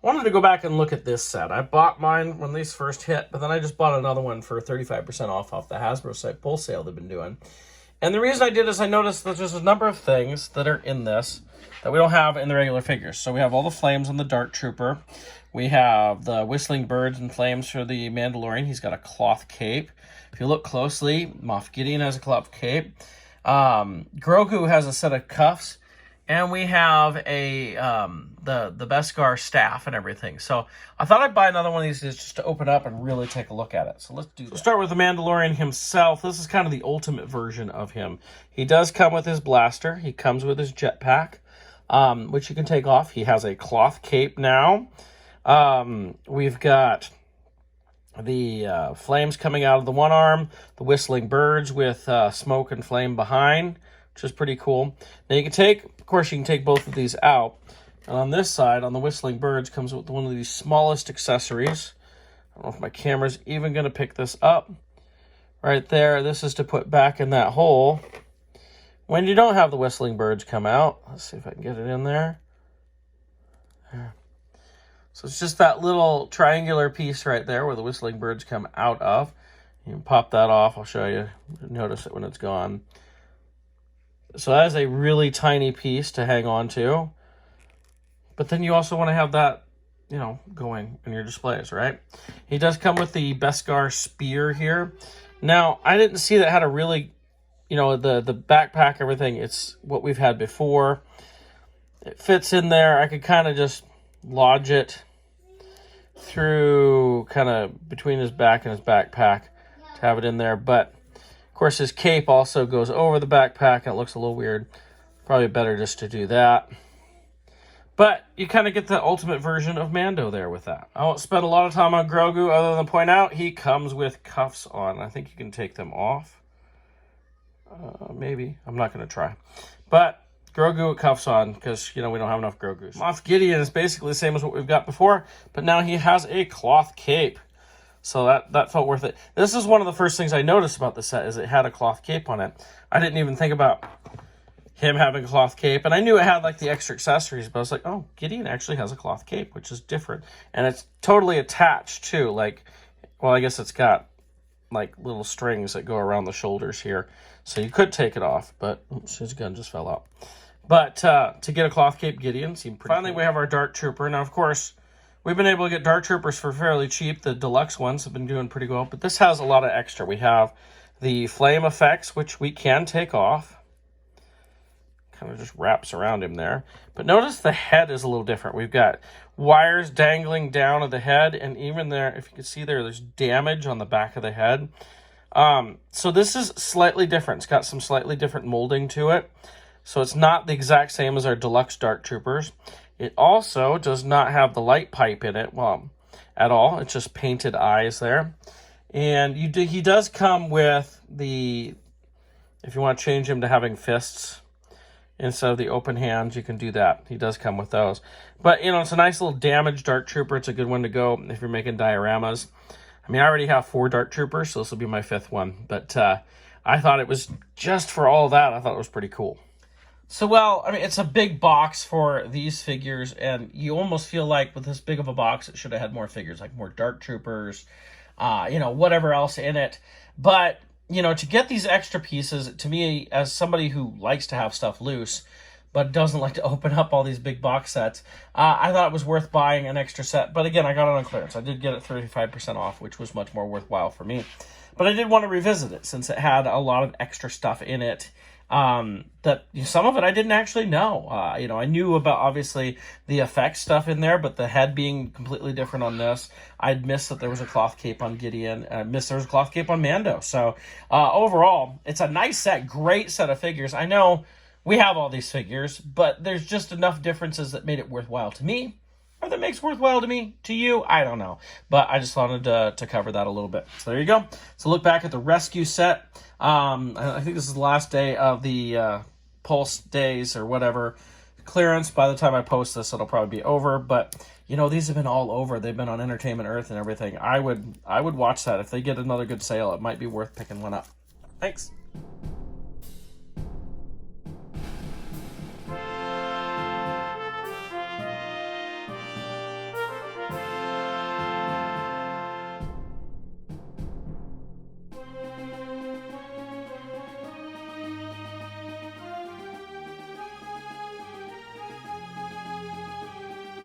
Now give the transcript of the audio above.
I wanted to go back and look at this set. I bought mine when these first hit, but then I just bought another one for 35% off the Hasbro site pull sale they've been doing. And the reason I did is I noticed that there's a number of things that are in this that we don't have in the regular figures. So we have all the flames on the Dark Trooper. We have the whistling birds and flames for the Mandalorian. He's got a cloth cape. If you look closely, Moff Gideon has a cloth cape. Grogu has a set of cuffs. And we have a the Beskar staff and everything. So I thought I'd buy another one of these just to open up and really take a look at it. So let's do that. We'll start with the Mandalorian himself. This is kind of the ultimate version of him. He does come with his blaster. He comes with his jetpack, which you can take off. He has a cloth cape now. We've got the flames coming out of the one arm, the whistling birds with smoke and flame behind, which is pretty cool. Now you can take, of course, you can take both of these out. And on this side, on the whistling birds, comes with one of these smallest accessories. I don't know if my camera's even going to pick this up. Right there, this is to put back in that hole when you don't have the whistling birds come out. Let's see if I can get it in there. There. So it's just that little triangular piece right there where the whistling birds come out of. You can pop that off. I'll show you. Notice it when it's gone. So that is a really tiny piece to hang on to. But then you also want to have that, you know, going in your displays, right? He does come with the Beskar spear here. Now, I didn't see that had a really, you know, the backpack, everything. It's what we've had before. It fits in there. I could kind of just lodge it through kind of between his back and his backpack to have it in there. But of course, his cape also goes over the backpack, and it looks a little weird. Probably better just to do that. But you kind of get the ultimate version of Mando there with that. I won't spend a lot of time on Grogu other than point out he comes with cuffs on. I think you can take them off. Maybe. I'm not going to try. But Grogu with cuffs on because, you know, we don't have enough Grogus. Moff Gideon is basically the same as what we've got before, but now he has a cloth cape. So that felt worth it. This is one of the first things I noticed about the set is it had a cloth cape on it. I didn't even think about him having a cloth cape. And I knew it had like the extra accessories, but I was like, oh, Gideon actually has a cloth cape, which is different. And it's totally attached too. Like, well, I guess it's got like little strings that go around the shoulders here. So you could take it off, but oops, his gun just fell out. But to get a cloth cape Gideon seemed pretty Finally, cool. We have our Dark Trooper. Now, of course, we've been able to get Dark Troopers for fairly cheap. The deluxe ones have been doing pretty well, but this has a lot of extra. We have the flame effects, which we can take off. Kind of just wraps around him there. But notice the head is a little different. We've got wires dangling down of the head, and even there, if you can see there's damage on the back of the head. So this is slightly different. It's got some slightly different molding to it. So it's not the exact same as our deluxe Dark Troopers. It also does not have the light pipe in it, well, at all. It's just painted eyes there. And he does come with the, if you want to change him to having fists instead of the open hands, you can do that. He does come with those. But, you know, it's a nice little damaged Dark Trooper. It's a good one to go if you're making dioramas. I mean, I already have 4 Dark Troopers, so this will be my 5th one. But I thought it was, just for all that, I thought it was pretty cool. So, well, I mean, it's a big box for these figures, and you almost feel like with this big of a box, it should have had more figures, like more Dark Troopers, you know, whatever else in it. But, you know, to get these extra pieces, to me, as somebody who likes to have stuff loose, but doesn't like to open up all these big box sets, I thought it was worth buying an extra set. But again, I got it on clearance. I did get it 35% off, which was much more worthwhile for me. But I did want to revisit it since it had a lot of extra stuff in it. That some of it I didn't actually know. You know, I knew about obviously the effects stuff in there, but the head being completely different on this, I'd missed that there was a cloth cape on Gideon, and I missed there was a cloth cape on Mando. So overall, it's a nice set, great set of figures. I know we have all these figures, but there's just enough differences that made it worthwhile to me. Or that makes worthwhile to me, to you, I don't know. But I just wanted to cover that a little bit. So there you go. So look back at the rescue set. I think this is the last day of the Pulse days or whatever clearance. By the time I post this, it'll probably be over. But, you know, these have been all over. They've been on Entertainment Earth and everything. I would watch that. If they get another good sale, it might be worth picking one up. Thanks.